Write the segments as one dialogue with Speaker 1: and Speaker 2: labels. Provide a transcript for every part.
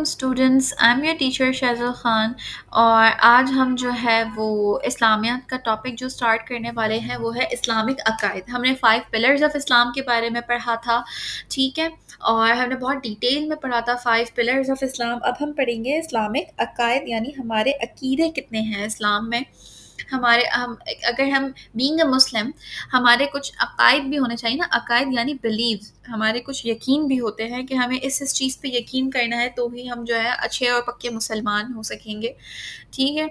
Speaker 1: Students, I am your teacher Shehzal Khan, اور آج ہم جو ہے وہ اسلامیات کا ٹاپک جو اسٹارٹ کرنے والے ہیں وہ ہے اسلامک عقائد۔ ہم نے 5 پلرز آف اسلام کے بارے میں پڑھا تھا، ٹھیک ہے، اور ہم نے بہت ڈیٹیل میں پڑھا تھا 5 پلرز آف اسلام۔ اب ہم پڑھیں گے اسلامک عقائد، یعنی ہمارے عقیدے کتنے ہیں اسلام میں۔ اگر ہم بینگ اے مسلم، ہمارے کچھ عقائد بھی ہونے چاہیے نا۔ عقائد یعنی بلیوز، ہمارے کچھ یقین بھی ہوتے ہیں کہ ہمیں اس چیز پہ یقین کرنا ہے، تو ہی ہم جو ہے اچھے اور پکے مسلمان ہو سکیں گے، ٹھیک ہے۔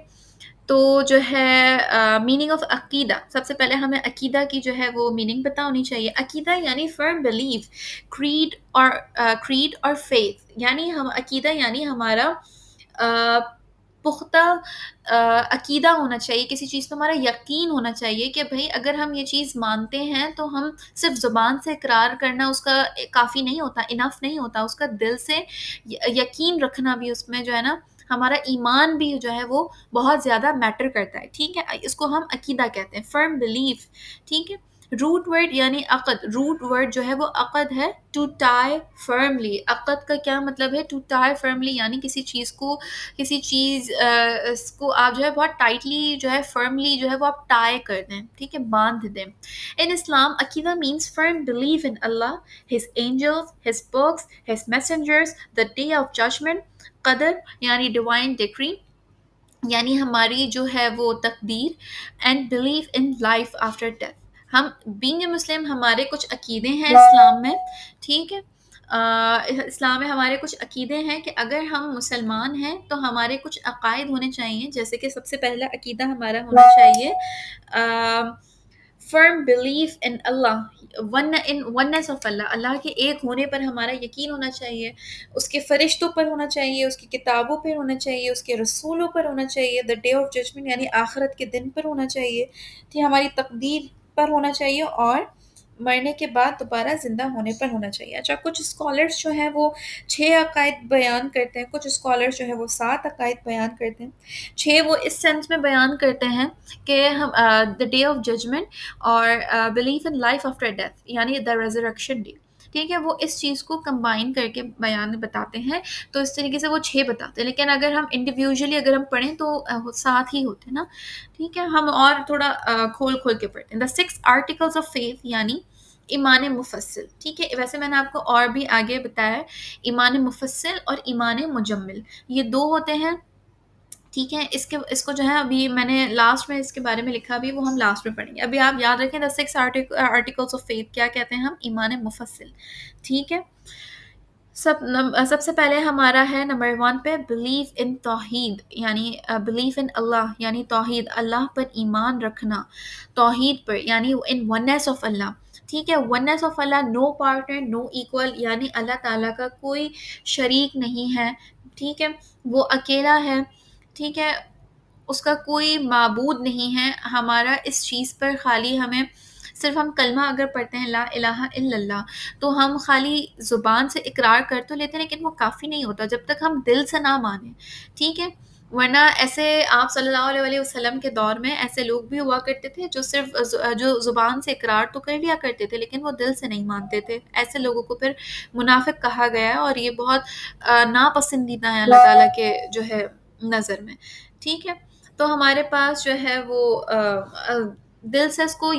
Speaker 1: تو جو ہے میننگ آف عقیدہ، سب سے پہلے ہمیں عقیدہ کی جو ہے وہ میننگ پتہ ہونی چاہیے۔ عقیدہ یعنی فرم بلیف، کریڈ اور فیتھ، یعنی ہم عقیدہ یعنی ہمارا پختہ عقیدہ ہونا چاہیے، کسی چیز پہ ہمارا یقین ہونا چاہیے کہ بھئی اگر ہم یہ چیز مانتے ہیں تو ہم صرف زبان سے اقرار کرنا اس کا کافی نہیں ہوتا، انف نہیں ہوتا، اس کا دل سے یقین رکھنا بھی اس میں جو ہے نا، ہمارا ایمان بھی جو ہے وہ بہت زیادہ میٹر کرتا ہے، ٹھیک ہے۔ اس کو ہم عقیدہ کہتے ہیں، فرم بلیف، ٹھیک ہے۔ روٹ ورڈ یعنی عقد، روٹ ورڈ جو ہے وہ عقد ہے، ٹو ٹائی فرملی۔ عقد کا کیا مطلب ہے؟ ٹو ٹائی فرملی، یعنی کسی چیز کو آپ جو ہے بہت ٹائٹلی جو ہے فرملی جو ہے وہ آپ ٹائی کر دیں، ٹھیک ہے، باندھ دیں۔ ان اسلام عقیدہ means firm belief in Allah, His angels, His books, His messengers, the day of judgment۔ قدر یعنی divine decree، یعنی ہماری جو ہے وہ تقدیر، and belief in life after death. ہم بینگ اے مسلم، ہمارے کچھ عقیدے ہیں اسلام میں، ٹھیک ہے۔ اسلام میں ہمارے کچھ عقیدے ہیں کہ اگر ہم مسلمان ہیں تو ہمارے کچھ عقائد ہونے چاہیے، جیسے کہ سب سے پہلا عقیدہ ہمارا ہونا چاہیے firm belief in Allah, oneness of Allah, Allah کے ایک ہونے پر ہمارا یقین ہونا چاہیے، اس کے فرشتوں پر ہونا چاہیے، اس کی کتابوں پر ہونا چاہیے، اس کے رسولوں پر ہونا چاہیے، دا ڈے آف ججمنٹ یعنی آخرت کے دن پر ہونا چاہیے، کہ ہماری تقدیر پر ہونا چاہیے، اور مرنے کے بعد دوبارہ زندہ ہونے پر ہونا چاہیے۔ اچھا، کچھ اسکالرس جو ہیں وہ 6 عقائد بیان کرتے ہیں، کچھ اسکالرس جو ہیں وہ 7 عقائد بیان کرتے ہیں۔ 6 وہ اس سینس میں بیان کرتے ہیں کہ ہم دا ڈے آف ججمنٹ اور belief in life after death یعنی دا ریزریکشن ڈے، ٹھیک ہے، وہ اس چیز کو کمبائن کر کے بیان بتاتے ہیں، تو اس طریقے سے وہ 6 بتاتے ہیں۔ لیکن اگر ہم انڈیویجولی اگر ہم پڑھیں تو 7 ہی ہوتے ہیں نا، ٹھیک ہے۔ ہم اور تھوڑا کھول کے پڑھتے ہیں۔ دا 6 آرٹیکلس آف فیتھ یعنی ایمان مفصل، ٹھیک ہے۔ ویسے میں نے آپ کو اور بھی آگے بتایا ہے، ایمان مفصل اور ایمان مجمل، یہ 2 ہوتے ہیں، ٹھیک ہے۔ اس کو جو ہے ابھی میں نے لاسٹ میں اس کے بارے میں لکھا بھی، وہ ہم لاسٹ میں پڑھیں گے۔ ابھی آپ یاد رکھیں دا 6 آرٹیکلس آف فیتھ کیا کہتے ہیں ہم؟ ایمان مفصل، ٹھیک ہے۔ سب سے پہلے ہمارا ہے نمبر 1 پہ بلیف ان توحید، یعنی بلیف ان اللہ، یعنی توحید، اللہ پر ایمان رکھنا، توحید پر یعنی ان وننس آف اللہ، ٹھیک ہے۔ Oneness of Allah, no partner no equal, یعنی اللہ تعالیٰ کا کوئی شریک نہیں ہے، ٹھیک ہے، وہ اکیلا ہے، ٹھیک ہے، اس کا کوئی معبود نہیں ہے۔ ہمارا اس چیز پر خالی ہمیں صرف ہم کلمہ اگر پڑھتے ہیں لا الہ الا اللہ، تو ہم خالی زبان سے اقرار کر تو لیتے ہیں، لیکن وہ کافی نہیں ہوتا جب تک ہم دل سے نہ مانیں، ٹھیک ہے۔ ورنہ ایسے آپ صلی اللہ علیہ وسلم کے دور میں ایسے لوگ بھی ہوا کرتے تھے جو زبان سے اقرار تو کر لیا کرتے تھے لیکن وہ دل سے نہیں مانتے تھے۔ ایسے لوگوں کو پھر منافق کہا گیا ہے، اور یہ بہت ناپسندیدہ ہے اللہ تعالیٰ کے جو ہے نظر میں، ٹھیک ہے۔ تو ہمارے پاس جو ہے وہ دل سے اس کو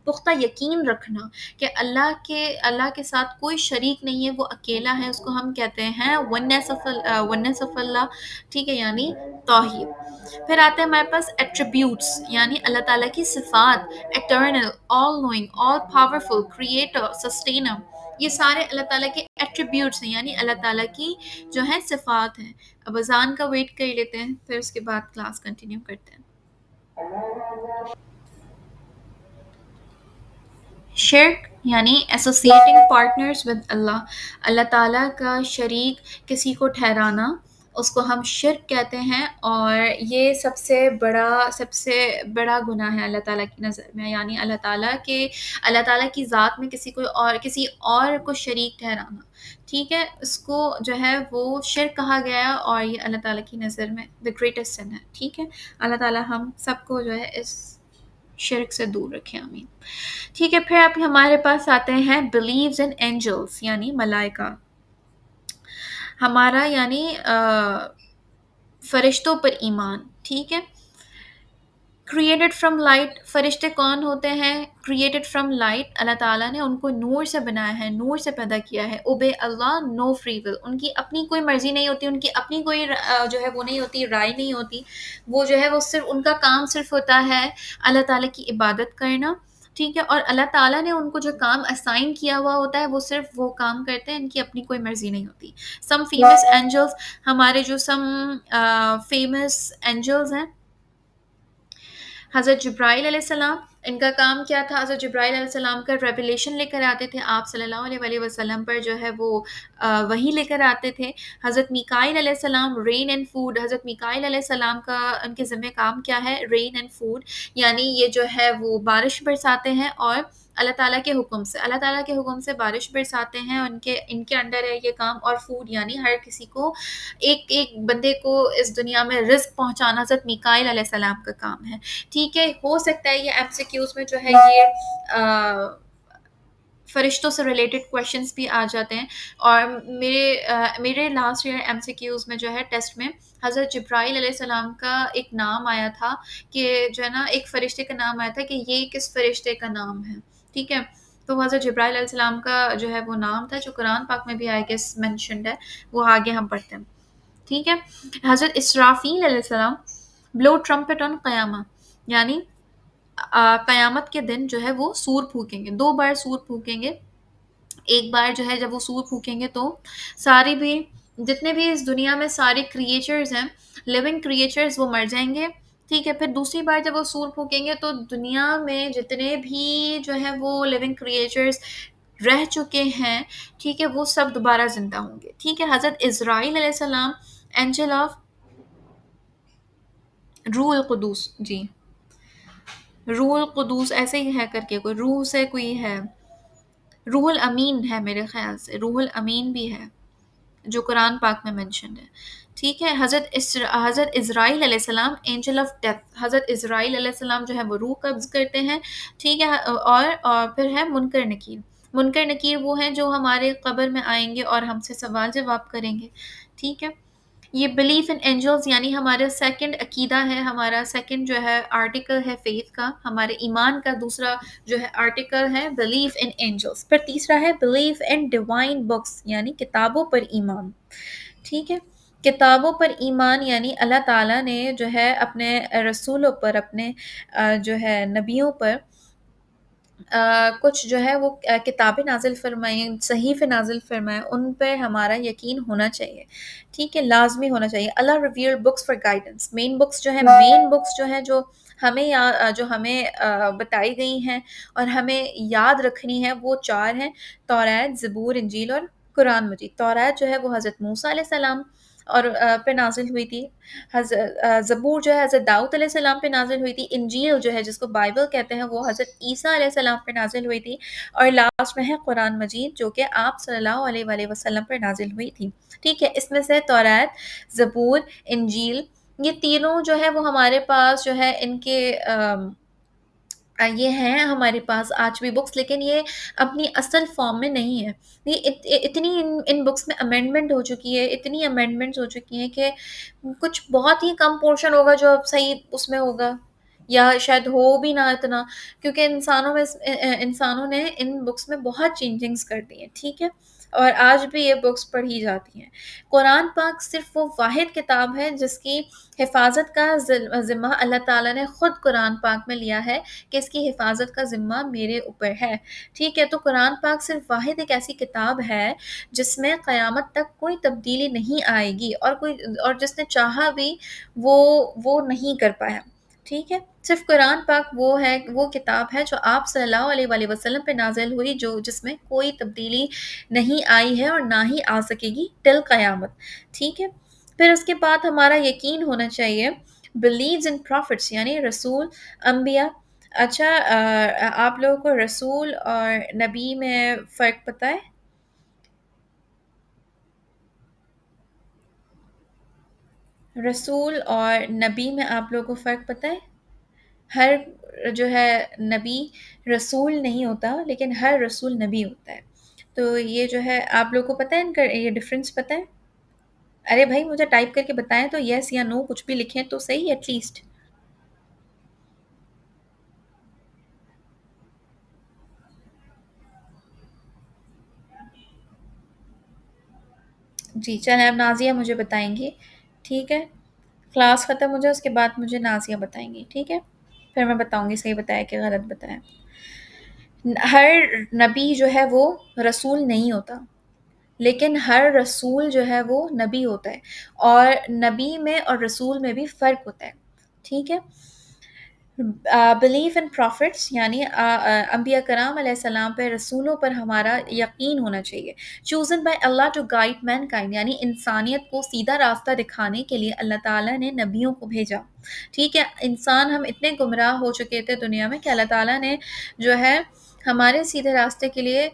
Speaker 1: پختہ یقین رکھنا کہ اللہ کے ساتھ کوئی شریک نہیں ہے، وہ اکیلا ہے، اس کو ہم کہتے ہیں وننس آف اللہ، ٹھیک ہے، یعنی توحید۔ پھر آتے ہیں ہمارے پاس ایٹریبیوٹس، یعنی اللہ تعالیٰ کی صفات، eternal, all knowing, all powerful, creator, sustainer, یہ سارے اللہ تعالیٰ کے ایٹریبیوٹس ہیں، یعنی اللہ تعالیٰ کی جو ہے صفات ہیں۔ اب اذان کا ویٹ کر لیتے ہیں، پھر اس کے بعد کلاس کنٹینیو کرتے ہیں۔ شرک یعنی ایسوسیٹنگ پارٹنرز ود اللہ، اللہ تعالیٰ کا شریک کسی کو ٹھہرانا، اس کو ہم شرک کہتے ہیں، اور یہ سب سے بڑا گناہ ہے اللہ تعالیٰ کی نظر میں، یعنی اللہ تعالیٰ کی ذات میں کسی اور کو شریک ٹھہرانا، ٹھیک ہے، اس کو جو ہے وہ شرک کہا گیا ہے، اور یہ اللہ تعالیٰ کی نظر میں the greatest sin ہے، ٹھیک ہے۔ اللہ تعالیٰ ہم سب کو جو ہے اس شرک سے دور رکھیں، آمین، ٹھیک ہے۔ پھر اب ہمارے پاس آتے ہیں بلیوز ان اینجلس، یعنی ملائکہ۔ ہمارا یعنی فرشتوں پر ایمان، ٹھیک ہے. کریٹڈ فرام لائٹ، فرشتے کون ہوتے ہیں؟ کریٹڈ فرام لائٹ، اللہ تعالیٰ نے ان کو نور سے بنایا ہے، نور سے پیدا کیا ہے. Obey Allah, know free will, ان کی اپنی کوئی مرضی نہیں ہوتی، ان کی اپنی کوئی جو ہے وہ نہیں ہوتی، رائے نہیں ہوتی. وہ جو ہے وہ صرف ان کا کام صرف ہوتا ہے اللہ تعالیٰ کی عبادت کرنا، ٹھیک ہے. اور اللہ تعالیٰ نے ان کو جو کام اسائن کیا ہوا ہوتا ہے وہ صرف وہ کام کرتے ہیں، ان کی اپنی کوئی مرضی نہیں ہوتی. سم فیمس اینجلس، ہمارے جو سم فیمس اینجلس ہیں، حضرت جبرائیل علیہ السلام، ان کا کام کیا تھا؟ حضرت جبرائیل علیہ السلام کا ریویلیشن لے کر آتے تھے، آپ صلی اللہ علیہ وآلہ وسلم پر جو ہے وہ وحی لے کر آتے تھے. حضرت میکائیل علیہ السلام، رین اینڈ فوڈ، حضرت میکائیل علیہ السلام کا ان کے ذمہ کام کیا ہے؟ رین اینڈ فوڈ، یعنی یہ جو ہے وہ بارش برساتے ہیں، اور اللہ تعالیٰ کے حکم سے، اللہ تعالیٰ کے حکم سے بارش برساتے ہیں. ان کے انڈر ہے یہ کام. اور فوڈ یعنی ہر کسی کو، ایک ایک بندے کو اس دنیا میں رزق پہنچانا حضرت میکائیل علیہ السلام کا کام ہے. ٹھیک ہے. ہو سکتا ہے یہ ایم سی کیوز میں جو ہے یہ فرشتوں سے ریلیٹڈ کویشچنس بھی آ جاتے ہیں. اور میرے last year M C Qs میں جو ہے ٹیسٹ میں حضرت جبرائیل علیہ السلام کا ایک نام آیا تھا، کہ جو ہے نا ایک فرشتے کا نام آیا تھا کہ یہ کس فرشتے کا نام ہے. ٹھیک ہے. تو حضرت جبرائیل علیہ السلام کا جو ہے وہ نام تھا، جو قرآن پاک میں بھی آئی گیس مینشنڈ ہے، وہ آگے ہم پڑھتے ہیں. ٹھیک ہے. حضرت اسرافیل علیہ السلام، بلو ٹرمپٹ آن قیامہ، یعنی قیامت کے دن جو ہے وہ سور پھونکیں گے، 2 بار سور پھونکیں گے. ایک بار جو ہے جب وہ سور پھونکیں گے تو سارے بھی، جتنے بھی اس دنیا میں سارے کریچرز ہیں، لیونگ کریچرز، وہ مر جائیں گے. ٹھیک ہے. پھر دوسری بار جب وہ سور پھونکیں گے تو دنیا میں جتنے بھی جو ہے وہ لیونگ کریچرز رہ چکے ہیں، ٹھیک ہے، وہ سب دوبارہ زندہ ہوں گے. ٹھیک ہے. حضرت اسرائیل علیہ السلام، اینجل آف روح القدوس، جی، روح القدوس ایسے ہی ہے کر کے، کوئی روح سے کوئی ہے، روح الامین ہے میرے خیال سے، روح الامین بھی ہے جو قرآن پاک میں منشنڈ ہے. ٹھیک ہے. حضرت اسرائیل علیہ السلام، اینجل آف ڈیتھ، حضرت اسرائیل علیہ السلام جو ہے وہ روح قبض کرتے ہیں. ٹھیک ہے. اور پھر ہے منکر نکیر. منکر نکیر وہ ہیں جو ہمارے قبر میں آئیں گے اور ہم سے سوال جواب کریں گے. ٹھیک ہے. یہ بلیف ان اینجلس یعنی ہمارا سیکنڈ عقیدہ ہے، ہمارا سیکنڈ جو ہے آرٹیکل ہے فیتھ کا، ہمارے ایمان کا دوسرا جو ہے آرٹیکل ہے بلیف ان اینجلس. پھر تیسرا ہے بلیف ان ڈیوائن بکس، یعنی کتابوں پر ایمان. ٹھیک ہے. کتابوں پر ایمان یعنی اللہ تعالیٰ نے جو ہے اپنے رسولوں پر، اپنے جو ہے نبیوں پر کچھ جو ہے وہ کتابیں نازل فرمائیں، صحیفے نازل فرمائیں، ان پہ ہمارا یقین ہونا چاہیے. ٹھیک ہے. لازمی ہونا چاہیے. Allah reveal books for guidance. Main books جو ہے، مین بکس جو ہے جو ہمیں بتائی گئی ہیں اور ہمیں یاد رکھنی ہے، وہ 4 ہیں: توریت، زبور، انجیل اور قرآن مجید. توریت جو ہے وہ حضرت موسیٰ علیہ السلام اور پہ نازل ہوئی تھی. زبور جو ہے حضرت داؤد علیہ السلام پہ نازل ہوئی تھی. انجیل جو ہے جس کو بائبل کہتے ہیں وہ حضرت عیسیٰ علیہ السلام پہ نازل ہوئی تھی. اور لاسٹ میں ہے قرآن مجید جو کہ آپ صلی اللہ علیہ وآلہ وسلم پر نازل ہوئی تھی. ٹھیک ہے. اس میں سے توریت، زبور، انجیل، یہ تینوں جو ہے وہ ہمارے پاس جو ہے ان کے یہ ہیں ہمارے پاس آج بھی بکس، لیکن یہ اپنی اصل فارم میں نہیں ہے. یہ اتنی ان بکس میں امینڈمنٹ ہو چکی ہے، اتنی امینڈمنٹس ہو چکی ہیں کہ کچھ بہت ہی کم پورشن ہوگا جو اب صحیح اس میں ہوگا، یا شاید ہو بھی نہ اتنا، کیونکہ انسانوں نے ان بکس میں بہت چینجنگز کر دی ہیں. ٹھیک ہے. اور آج بھی یہ بکس پڑھی جاتی ہیں. قرآن پاک صرف وہ واحد کتاب ہے جس کی حفاظت کا ذمہ اللہ تعالیٰ نے خود قرآن پاک میں لیا ہے کہ اس کی حفاظت کا ذمہ میرے اوپر ہے. ٹھیک ہے. تو قرآن پاک صرف واحد ایک ایسی کتاب ہے جس میں قیامت تک کوئی تبدیلی نہیں آئے گی، اور جس نے چاہا بھی وہ نہیں کر پایا. ٹھیک ہے. صرف قرآن پاک وہ کتاب ہے جو آپ صلی اللہ علیہ وآلہ وسلم پہ نازل ہوئی، جس میں کوئی تبدیلی نہیں آئی ہے اور نہ ہی آ سکے گی ٹل قیامت. ٹھیک ہے. پھر اس کے بعد ہمارا یقین ہونا چاہیے بلیوز ان پروفٹس، یعنی رسول، انبیاء. اچھا، آپ لوگوں کو رسول اور نبی میں فرق پتہ ہے؟ رسول اور نبی میں آپ لوگوں کو فرق پتہ ہے؟ ہر جو ہے نبی رسول نہیں ہوتا، لیکن ہر رسول نبی ہوتا ہے. تو یہ جو ہے آپ لوگوں کو پتہ ہے ان کا یہ ڈفرینس پتہ ہے؟ ارے بھائی مجھے ٹائپ کر کے بتائیں تو، یس یا نو کچھ بھی لکھیں تو صحیح ایٹ لیسٹ. جی چلیں اب نازیہ مجھے بتائیں گی. ٹھیک ہے، کلاس ختم ہو جائے اس کے بعد مجھے نازیہ بتائیں گی، ٹھیک ہے؟ پھر میں بتاؤں گی صحیح بتایا کہ غلط بتایا. ہر نبی جو ہے وہ رسول نہیں ہوتا، لیکن ہر رسول جو ہے وہ نبی ہوتا ہے، اور نبی میں اور رسول میں بھی فرق ہوتا ہے. ٹھیک ہے. بلیف ان پروفٹس یعنی انبیاء کرام علیہ السلام پہ، رسولوں پر ہمارا یقین ہونا چاہیے. Chosen by Allah to guide mankind یعنی انسانیت کو سیدھا راستہ دکھانے کے لیے اللہ تعالیٰ نے نبیوں کو بھیجا. ٹھیک ہے. انسان ہم اتنے گمراہ ہو چکے تھے دنیا میں کہ اللہ تعالیٰ نے جو ہے ہمارے سیدھے راستے کے لیے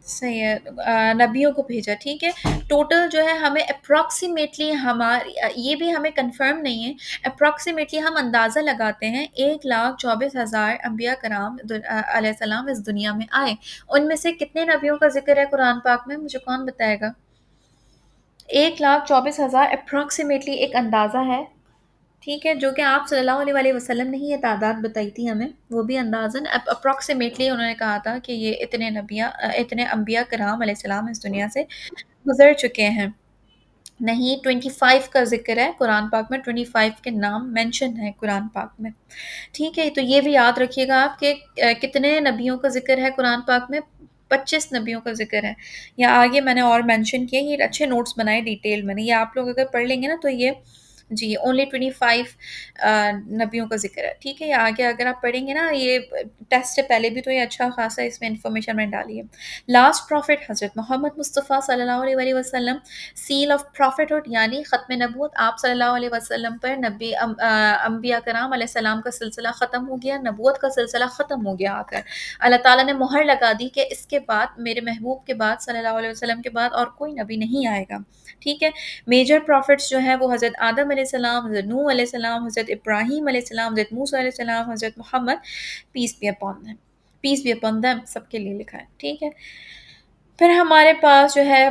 Speaker 1: صحیح ہے نبیوں کو بھیجا. ٹھیک ہے. ٹوٹل جو ہے ہمیں اپروکسیمیٹلی، ہماری یہ بھی ہمیں کنفرم نہیں ہے، اپروکسیمیٹلی ہم اندازہ لگاتے ہیں 1,24,000 انبیاء کرام علیہ السلام اس دنیا میں آئے. ان میں سے کتنے نبیوں کا ذکر ہے قرآن پاک میں؟ مجھے کون بتائے گا؟ 1,24,000 اپروکسیمیٹلی ایک اندازہ ہے. ٹھیک ہے. جو کہ آپ صلی اللہ علیہ وآلہ وسلم نے ہی یہ تعداد بتائی تھی ہمیں، وہ بھی اندازاً اپروکسیمیٹلی انہوں نے کہا تھا کہ یہ اتنے انبیاء کرام علیہ السلام اس دنیا سے گزر چکے ہیں. نہیں، 25 کا ذکر ہے قرآن پاک میں، 25 کے نام مینشن ہے قرآن پاک میں. ٹھیک ہے. تو یہ بھی یاد رکھیے گا آپ کہ کتنے نبیوں کا ذکر ہے قرآن پاک میں؟ 25 نبیوں کا ذکر ہے. یا آگے میں نے اور مینشن کیا، یہ اچھے نوٹس بنائے ڈیٹیل میں نے، یہ آپ لوگ اگر پڑھ لیں گے نا تو یہ جی اونلی 25 نبیوں کا ذکر ہے. ٹھیک ہے. یا آگے اگر آپ پڑھیں گے نا، یہ ٹیسٹ سے پہلے بھی تو یہ اچھا خاصا اس میں انفارمیشن میں ڈالی ہے. لاسٹ پروفٹ حضرت محمد مصطفیٰ صلی اللہ علیہ وآلہ وسلم، سیل آف پروفٹ یعنی ختم نبوت. آپ صلی اللہ علیہ وسلم پر انبیاء کرام علیہ السلام کا سلسلہ ختم ہو گیا، نبوت کا سلسلہ ختم ہو گیا. آ کر اللہ تعالیٰ نے مہر لگا دی کہ اس کے بعد میرے محبوب کے بعد صلی اللہ علیہ وسلم کے بعد اور کوئی نبی نہیں آئے گا. ٹھیک ہے. میجر پروفٹس جو ہیں وہ حضرت آدم علیہ السلام، حضرت نوح علیہ السلام، حضرت ابراہیم علیہ السلام، حضرت موسیٰ علیہ السلام، حضرت Muhammad peace be upon them، peace be upon them سب کے لیے لکھا ہے. ٹھیک ہے. پھر ہمارے پاس جو ہے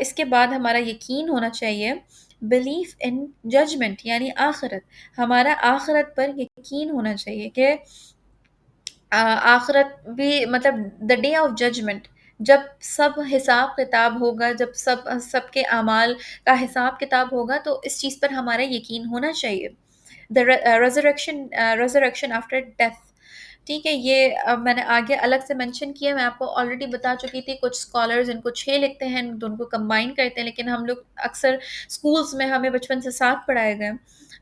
Speaker 1: اس کے بعد ہمارا یقین ہونا چاہیے بلیف ان ججمنٹ یعنی آخرت. ہمارا آخرت پر یقین ہونا چاہیے کہ آخرت بھی مطلب دا ڈے آف ججمنٹ، جب سب حساب کتاب ہوگا، جب سب کے اعمال کا حساب کتاب ہوگا، تو اس چیز پر ہمارا یقین ہونا چاہیے. دا ریزریکشن آفٹر ڈیتھ. ٹھیک ہے. یہ میں نے آگے الگ سے مینشن کیا، میں آپ کو آلریڈی بتا چکی تھی. کچھ اسکالرز ان کو 6 لکھتے ہیں تو ان کو کمبائن کرتے ہیں، لیکن ہم لوگ اکثر اسکولس میں ہمیں بچپن سے ساتھ پڑھائے گئے.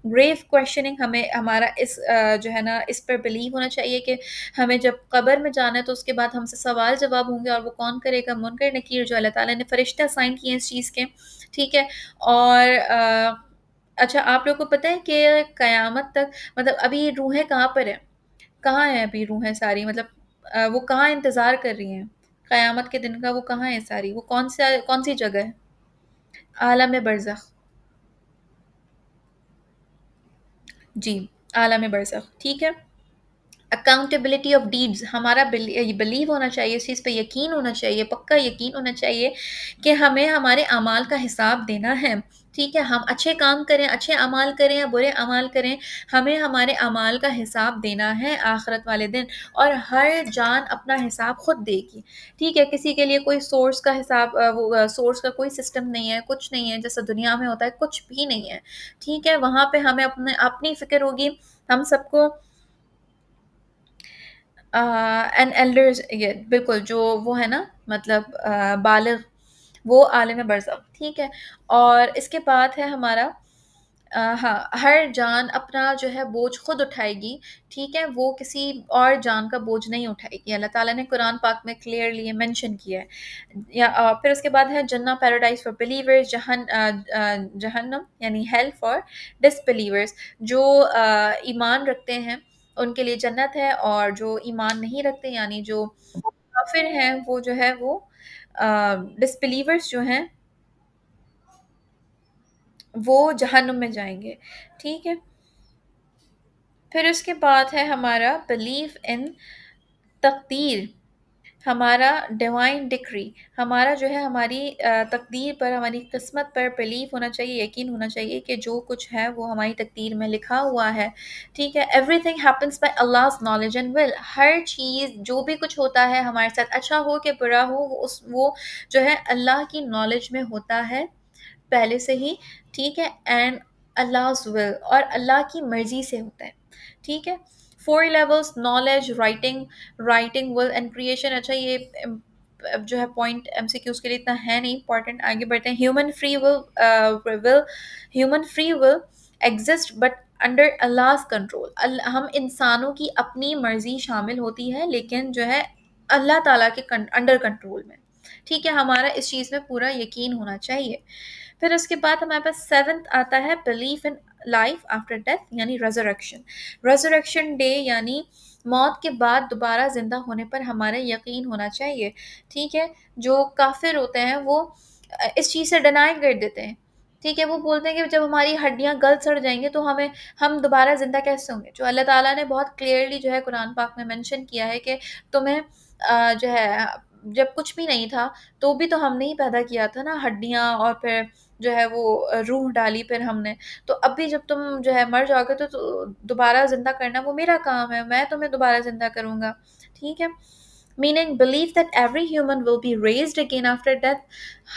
Speaker 1: گریو کویشچننگ، ہمیں ہمارا اس جو ہے نا اس پر بلیو ہونا چاہیے کہ ہمیں جب قبر میں جانا ہے تو اس کے بعد ہم سے سوال جواب ہوں گے، اور وہ کون کرے گا؟ منکر نکیر، جو اللہ تعالیٰ نے فرشتہ سائن کیے ہیں اس چیز کے. ٹھیک ہے. اور اچھا آپ لوگ کو پتہ ہے کہ قیامت تک مطلب ابھی روحیں کہاں پر ہیں؟ کہاں ہیں ابھی روحیں ساری؟ مطلب وہ کہاں انتظار کر رہی ہیں قیامت کے دن کا؟ وہ کہاں ہیں ساری؟ وہ کون سی جگہ ہے؟ عالم برزخ. جی عالم برزخ. ٹھیک ہے. اکاؤنٹیبلٹی آف ڈیڈز، ہمارا بلیو ہونا چاہیے، اس چیز پہ یقین ہونا چاہیے، پکا یقین ہونا چاہیے کہ ہمیں ہمارے اعمال کا حساب دینا ہے. ٹھیک ہے. ہم اچھے کام کریں، اچھے اعمال کریں یا برے اعمال کریں، ہمیں ہمارے اعمال کا حساب دینا ہے آخرت والے دن، اور ہر جان اپنا حساب خود دے گی. ٹھیک ہے. کسی کے لیے کوئی سورس کا حساب، سورس کا کوئی سسٹم نہیں ہے، کچھ نہیں ہے جیسا دنیا میں ہوتا ہے، کچھ بھی نہیں ہے. ٹھیک ہے. وہاں پہ ہمیں اپنی فکر ہوگی. ہم سب کو این ایلڈرز، یہ بالکل جو وہ ہے نا مطلب بالغ، وہ عالم برزخ. ٹھیک ہے. اور اس کے بعد ہے ہمارا ہاں ہر جان اپنا جو ہے بوجھ خود اٹھائے گی. ٹھیک ہے. وہ کسی اور جان کا بوجھ نہیں اٹھائے گی. اللہ تعالیٰ نے قرآن پاک میں کلیئرلی مینشن کیا ہے. پھر اس کے بعد ہے جنہ پیراڈائز فار بلیورز، جہنم یعنی ہیل فار ڈس بلیورز. جو ایمان رکھتے ہیں ان کے لیے جنت ہے، اور جو ایمان نہیں رکھتے یعنی جو کافر ہیں وہ جو ہے وہ ڈس بلیورز جو ہیں وہ جہنم میں جائیں گے. ٹھیک ہے. پھر اس کے بعد ہے ہمارا بلیف ان تقدیر. ہمارا ڈیوائن ڈکری، ہمارا جو ہے ہماری تقدیر پر، ہماری قسمت پر بلیف ہونا چاہیے، یقین ہونا چاہیے کہ جو کچھ ہے وہ ہماری تقدیر میں لکھا ہوا ہے، ٹھیک ہے. Every thing happens by Allah's knowledge and will. ہر چیز جو بھی کچھ ہوتا ہے ہمارے ساتھ، اچھا ہو کہ برا ہو، وہ جو ہے اللہ کی نالج میں ہوتا ہے پہلے سے ہی، ٹھیک ہے. اینڈ Allah's will، اور اللہ کی مرضی سے ہوتا ہے، ٹھیک ہے. Four levels: knowledge, writing will and creation. اچھا یہ جو ہے پوائنٹ ایم سی کیوز کے لیے اتنا ہے نہیں امپورٹنٹ، آگے بڑھتے ہیں. Human free will exist but under Allah's control. ہم انسانوں کی اپنی مرضی شامل ہوتی ہے لیکن جو ہے اللہ تعالیٰ کے انڈر کنٹرول میں، ٹھیک ہے. ہمارا اس چیز میں پورا یقین ہونا چاہیے. پھر اس کے بعد ہمارے پاس سیونتھ آتا ہے belief in life after death, یعنی ریزریکشن ڈے، یعنی موت کے بعد دوبارہ زندہ ہونے پر ہمارا یقین ہونا چاہیے، ٹھیک ہے. جو کافر ہوتے ہیں وہ اس چیز سے ڈینائی کر دیتے ہیں، ٹھیک ہے. وہ بولتے ہیں کہ جب ہماری ہڈیاں گل سڑ جائیں گے تو ہم دوبارہ زندہ کیسے ہوں گے. جو اللہ تعالیٰ نے بہت کلیئرلی جو ہے قرآن پاک میں مینشن کیا ہے کہ تمہیں جو ہے جب کچھ بھی نہیں تھا تو بھی تو ہم نے ہی پیدا کیا تھا نا، ہڈیاں، اور پھر جو ہے وہ روح ڈالی پھر ہم نے. تو اب بھی جب تم جو ہے مر جاؤ گے تو دوبارہ زندہ کرنا وہ میرا کام ہے، میں تمہیں دوبارہ زندہ کروں گا، ٹھیک ہے. Meaning belief that every human will be raised again after death.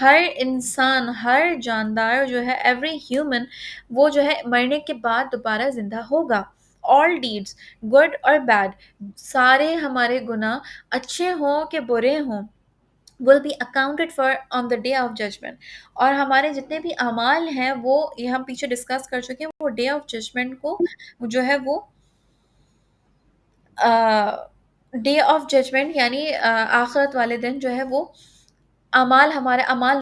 Speaker 1: ہر انسان، ہر جاندار جو ہے، ایوری ہیومن، وہ جو ہے مرنے کے بعد دوبارہ زندہ ہوگا. آل ڈیڈس، گڈ اور بیڈ، سارے ہمارے گناہ اچھے ہوں کہ برے ہوں، will be accounted for on the day of judgment. اور ہمارے جتنے بھی اعمال ہیں وہ یہ ہم پیچھے ڈسکس کر چکے ہیں، وہ ڈے آف ججمنٹ کو جو ہے وہ ڈے آف ججمنٹ یعنی آخرت والے دن جو ہے وہ ہمارے اعمال